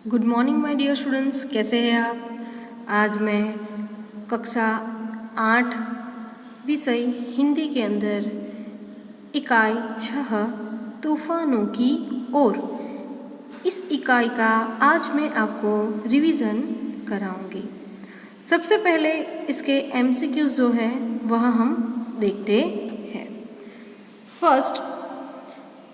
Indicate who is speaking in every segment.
Speaker 1: Good morning my dear students, कैसे हैं आप। आज मैं कक्षा 8 विषय हिंदी के अंदर इकाई 6 तूफानों की ओर, इस इकाई का आज मैं आपको रिवीजन कराऊंगी। सबसे पहले इसके एमसीक्यूज जो है वह हम देखते हैं। फर्स्ट,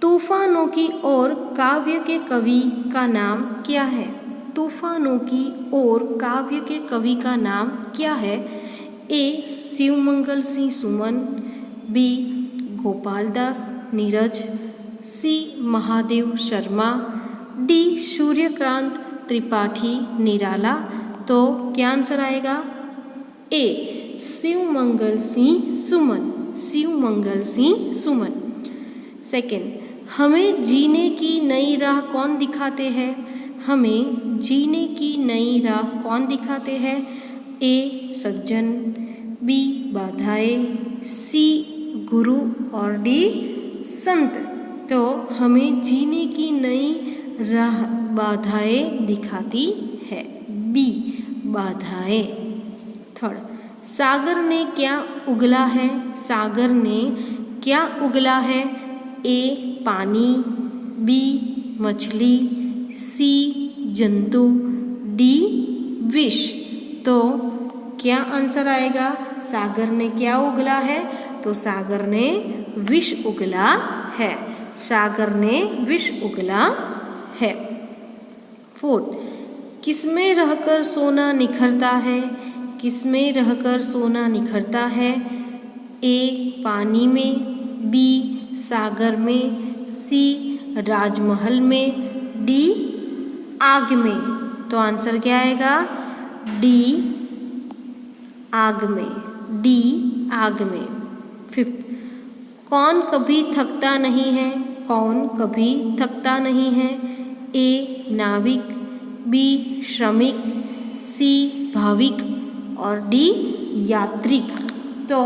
Speaker 1: तूफानों की ओर काव्य के कवि का नाम क्या है। तूफानों की ओर काव्य के कवि का नाम क्या है। ए शिवमंगल सिंह सुमन, बी गोपालदास नीरज, सी महादेव शर्मा, डी सूर्यकांत त्रिपाठी निराला। तो क्या आंसर आएगा। ए शिवमंगल सिंह सुमन, शिवमंगल सिंह सुमन। सेकेंड, हमें जीने की नई राह कौन दिखाते हैं। हमें जीने की नई राह कौन दिखाते हैं। ए सज्जन, बी बाधाएं, सी गुरु और डी संत। तो हमें जीने की नई राह बाधाएं दिखाती है, बी बाधाएं। थर्ड, सागर ने क्या उगला है। सागर ने क्या उगला है। ए पानी, बी मछली, सी जंतु, डी विष। तो क्या आंसर आएगा। सागर ने क्या उगला है। तो सागर ने विष उगला है, सागर ने विष उगला है। फोर्थ, किसमें रहकर सोना निखरता है। किसमें रहकर सोना निखरता है। ए पानी में, बी सागर में, सी राजमहल में, डी आग में। तो आंसर क्या आएगा। डी आग में, डी आग में। फिफ्थ, कौन कभी थकता नहीं है। कौन कभी थकता नहीं है। ए नाविक, बी श्रमिक, सी भाविक और डी यात्रिक। तो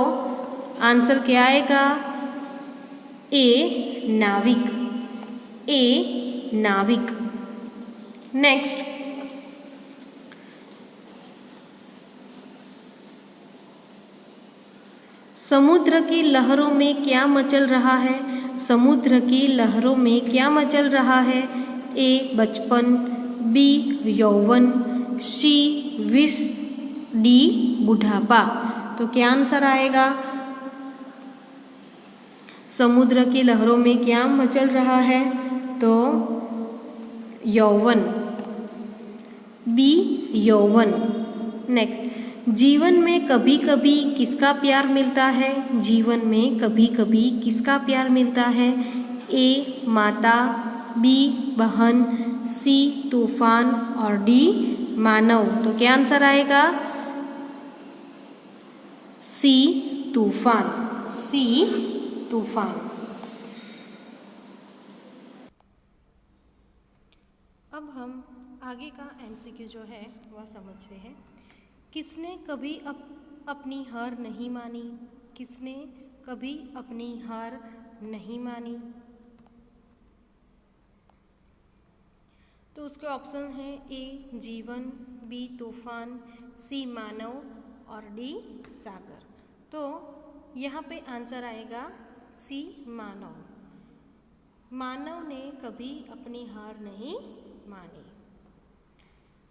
Speaker 1: आंसर क्या आएगा। ए नाविक, ए नाविक। नेक्स्ट, समुद्र की लहरों में क्या मचल रहा है। समुद्र की लहरों में क्या मचल रहा है। ए बचपन, बी यौवन, सी विष, डी बुढ़ापा। तो क्या आंसर आएगा। समुद्र की लहरों में क्या मचल रहा है। तो यौवन, बी यौवन। नेक्स्ट, जीवन में कभी कभी किसका प्यार मिलता है। जीवन में कभी कभी किसका प्यार मिलता है। ए माता, बी बहन, सी तूफान और डी मानव। तो क्या आंसर आएगा। सी तूफान, सी तूफान। अब हम आगे का एमसीक्यू जो है वह समझते हैं। किसने कभी अपनी हार नहीं मानी। किसने कभी अपनी हार नहीं मानी। तो उसके ऑप्शन हैं ए जीवन, बी तूफान, सी मानव और डी सागर। तो यहाँ पे आंसर आएगा सी मानव। मानव ने कभी अपनी हार नहीं मानी।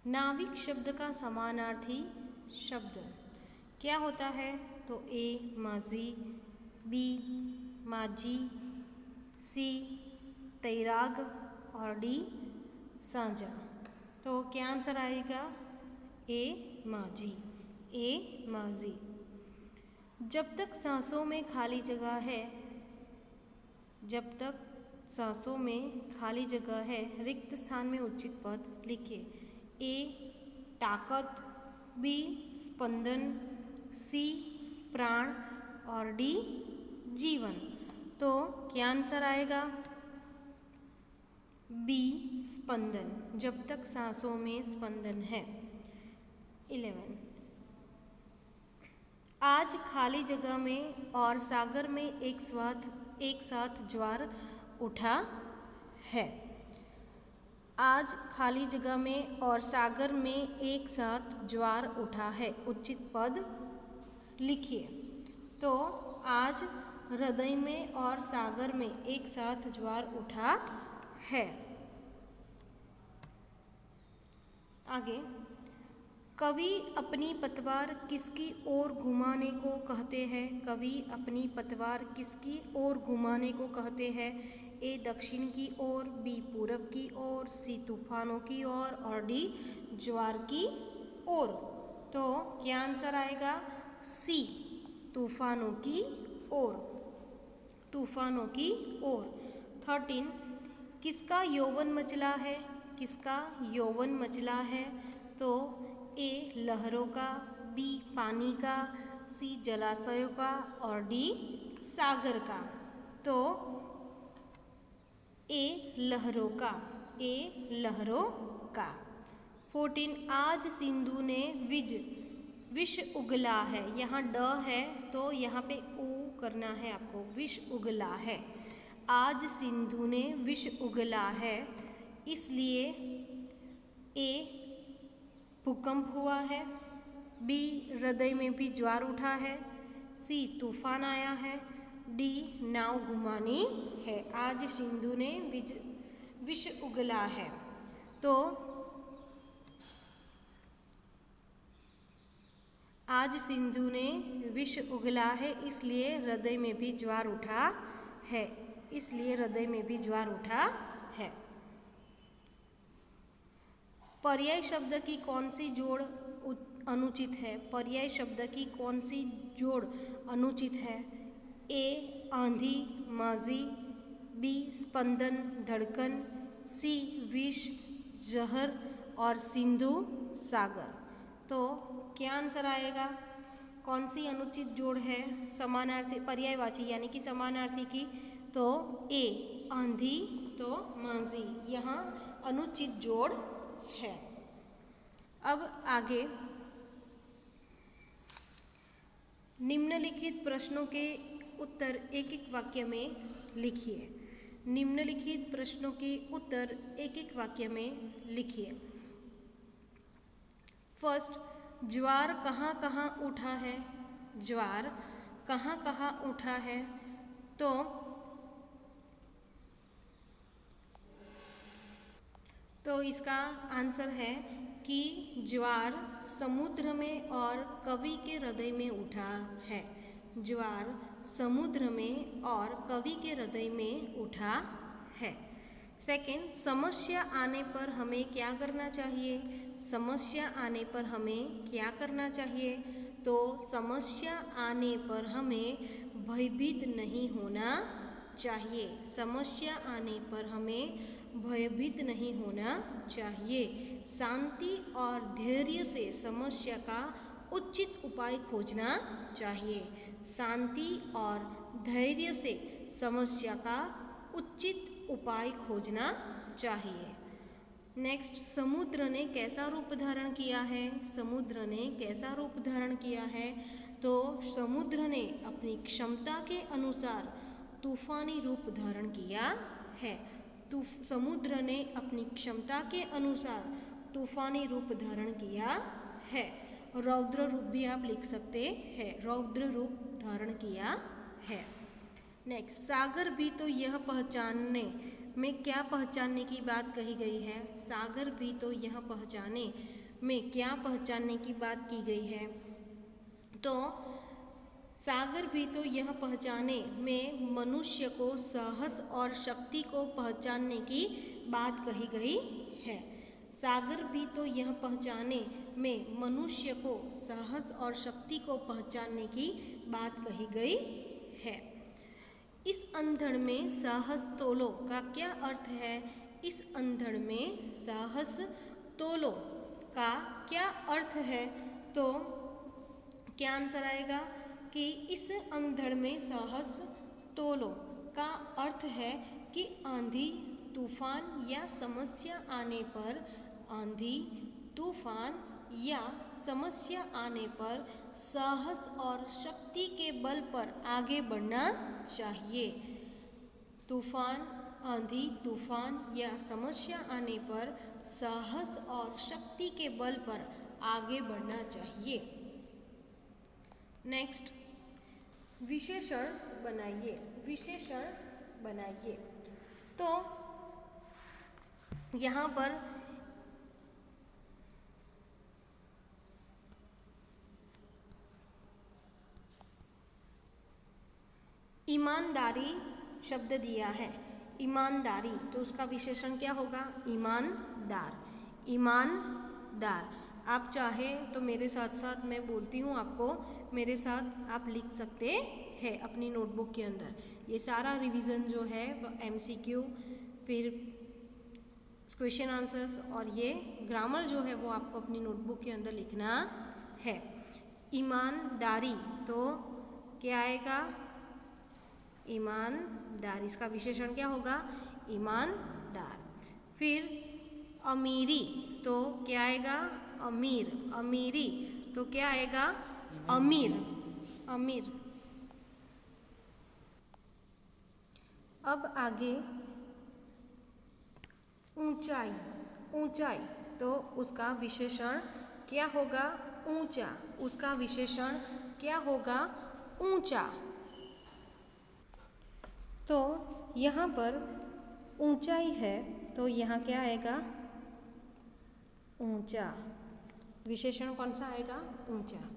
Speaker 1: नाविक शब्द का समानार्थी शब्द क्या होता है। तो ए माजी, बी माजी, सी तैराग और डी साझा। तो क्या आंसर आएगा। ए माजी, ए माजी। जब तक सांसों में खाली जगह है, जब तक सांसों में खाली जगह है, रिक्त स्थान में उचित पद लिखिए। ए ताकत, बी स्पंदन, सी प्राण और डी जीवन। तो क्या आंसर आएगा। बी स्पंदन, जब तक सांसों में स्पंदन है। 11, आज खाली जगह में और सागर में एक साथ ज्वार उठा है। आज खाली जगह में और सागर में एक साथ ज्वार उठा है, उचित पद लिखिए। तो आज हृदय में और सागर में एक साथ ज्वार उठा है। आगे, कवि अपनी पतवार किसकी ओर घुमाने को कहते हैं? कवि अपनी पतवार किसकी ओर घुमाने को कहते हैं? ए दक्षिण की ओर, बी पूरब की ओर, सी तूफानों की ओर और डी ज्वार की ओर। तो क्या आंसर आएगा? सी, तूफानों की ओर, तूफानों की ओर। 13, किसका यौवन मचला है? किसका यौवन मचला है? तो ए लहरों का, बी पानी का, सी जलाशयों का और डी सागर का। तो ए लहरों का, ए लहरों का। 14, आज सिंधु ने विष उगला है। यहाँ ड है तो यहाँ पे ऊ करना है आपको, विष उगला है। आज सिंधु ने विष उगला है, इसलिए ए भूकंप हुआ है, बी हृदय में भी ज्वार उठा है, सी तूफान आया है, डी नाव घुमानी है। आज सिंधु ने विष उगला है। तो आज सिंधु ने विष उगला है, इसलिए हृदय में भी ज्वार उठा है, इसलिए हृदय में भी ज्वार उठा है। पर्याय शब्द की कौन सी जोड़ अनुचित है? पर्याय शब्द की कौन सी जोड़ अनुचित है? ए आंधी माजी, बी स्पंदन धड़कन, सी विष जहर और सिंधु सागर। तो क्या आंसर आएगा? कौन सी अनुचित जोड़ है समानार्थी पर्यायवाची यानी कि समानार्थी की? तो ए आंधी, तो माजी, यहाँ अनुचित जोड़ है। अब आगे, निम्नलिखित प्रश्नों के उत्तर एक एक वाक्य में लिखिए। निम्नलिखित प्रश्नों के उत्तर एक एक वाक्य में लिखिए। फर्स्ट, ज्वार कहाँ कहाँ उठा है? ज्वार कहाँ कहाँ उठा है? तो इसका आंसर है कि ज्वार समुद्र में और कवि के हृदय में उठा है। ज्वार समुद्र में और कवि के हृदय में उठा है। सेकंड, समस्या आने पर हमें क्या करना चाहिए? समस्या आने पर हमें क्या करना चाहिए? तो समस्या आने पर हमें भयभीत नहीं होना चाहिए। समस्या आने पर हमें भयभीत नहीं होना चाहिए। शांति और धैर्य से समस्या का उचित उपाय खोजना चाहिए। शांति और धैर्य से समस्या का उचित उपाय खोजना चाहिए। नेक्स्ट, समुद्र ने कैसा रूप धारण किया है? समुद्र ने कैसा रूप धारण किया है? तो समुद्र ने अपनी क्षमता के अनुसार तूफानी रूप धारण किया है। समुद्र ने अपनी क्षमता के अनुसार तूफानी रूप धारण किया है। रौद्र रूप भी आप लिख सकते हैं, रौद्र रूप धारण किया है। नेक्स्ट, सागर भी तो यह पहचानने में क्या पहचानने की बात कही गई है? सागर भी तो यह पहचाने में क्या पहचानने की बात की गई है? तो सागर भी तो यह पहचाने में मनुष्य को साहस और शक्ति को पहचानने की बात कही गई है। सागर भी तो यह पहचाने में मनुष्य को साहस और शक्ति को पहचानने की बात कही गई है। इस अंधड़ में साहस तोलो का क्या अर्थ है? इस अंधड़ में साहस तोलो का क्या अर्थ है? तो क्या आंसर आएगा कि इस अंधड़ में साहस तोलो का अर्थ है कि आंधी तूफान या समस्या आने पर, आंधी तूफान या समस्या आने पर साहस और शक्ति के बल पर आगे बढ़ना चाहिए। तूफान आंधी तूफान या समस्या आने पर साहस और शक्ति के बल पर आगे बढ़ना चाहिए। नेक्स्ट, विशेषण बनाइए। विशेषण बनाइए। तो यहाँ पर ईमानदारी शब्द दिया है। ईमानदारी, तो उसका विशेषण क्या होगा? ईमानदार। ईमानदार। आप चाहे तो मेरे साथ साथ मैं बोलती हूँ आपको, मेरे साथ आप लिख सकते हैं अपनी नोटबुक के अंदर। ये सारा रिवीजन जो है MCQ, फिर क्वेश्चन आंसर्स और ये ग्रामर जो है वो आपको अपनी नोटबुक के अंदर लिखना है। ईमानदारी, तो क्या आएगा? ईमानदार। इसका विशेषण क्या होगा? ईमानदार। फिर अमीरी, तो क्या आएगा? अमीर। अमीरी, तो क्या आएगा? अमीर। अमीर। अब आगे ऊंचाई। ऊंचाई, तो उसका विशेषण क्या होगा? ऊंचा। उसका विशेषण क्या होगा? ऊंचा। तो यहाँ पर ऊंचाई है, तो यहाँ क्या आएगा? ऊंचा। विशेषण कौन सा आएगा? ऊंचा।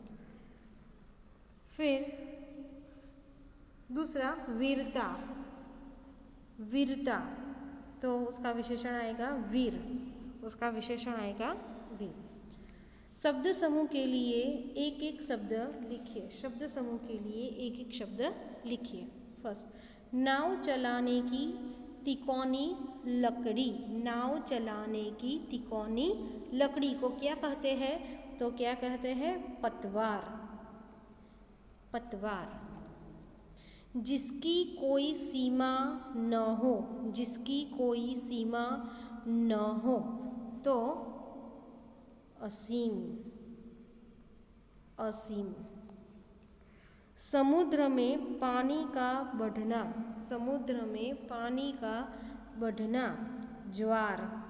Speaker 1: फिर दूसरा वीरता। वीरता, तो उसका विशेषण आएगा वीर। उसका विशेषण आएगा वीर। शब्द समूह के लिए एक एक शब्द लिखिए। शब्द समूह के लिए एक एक शब्द लिखिए। फर्स्ट, नाव चलाने की तिकोनी लकड़ी। नाव चलाने की तिकोनी लकड़ी को क्या कहते हैं? तो क्या कहते हैं? पतवार। पतवार। जिसकी कोई सीमा न हो। जिसकी कोई सीमा न हो, तो असीम। असीम। समुद्र में पानी का बढ़ना। समुद्र में पानी का बढ़ना, ज्वार।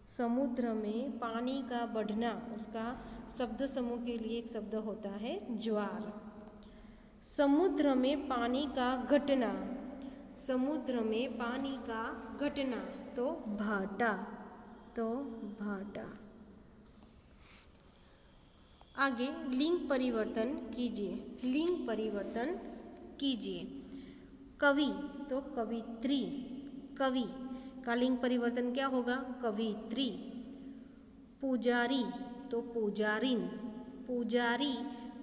Speaker 1: समुद्र में पानी का बढ़ना, उसका शब्द समूह के लिए एक शब्द होता है ज्वार। समुद्र में पानी का घटना। समुद्र में पानी का घटना, तो भाटा। तो भाटा। आगे लिंग परिवर्तन कीजिए। लिंग परिवर्तन कीजिए। कवि, तो कवित्री। कवि का लिंग परिवर्तन क्या होगा? कवित्री। पुजारी, तो पुजारिन। पुजारी,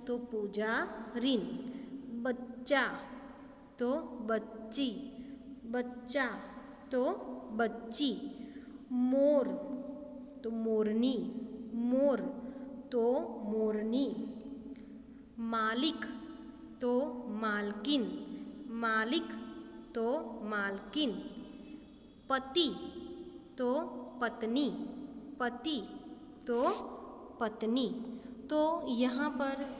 Speaker 1: तो पुजारिन। बच्चा, तो बच्ची। बच्चा, तो बच्ची। मोर, तो मोरनी। मोर, तो मोरनी। मालिक, तो मालकिन। मालिक, तो मालकिन। पति, तो पत्नी। पति, तो पत्नी। तो यहाँ पर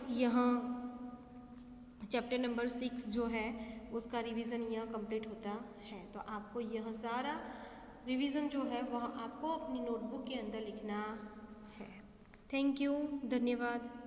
Speaker 1: चैप्टर नंबर 6 जो है उसका रिवीजन यह कंप्लीट होता है। तो आपको यह सारा रिवीजन जो है वह आपको अपनी नोटबुक के अंदर लिखना है। Thank you. धन्यवाद।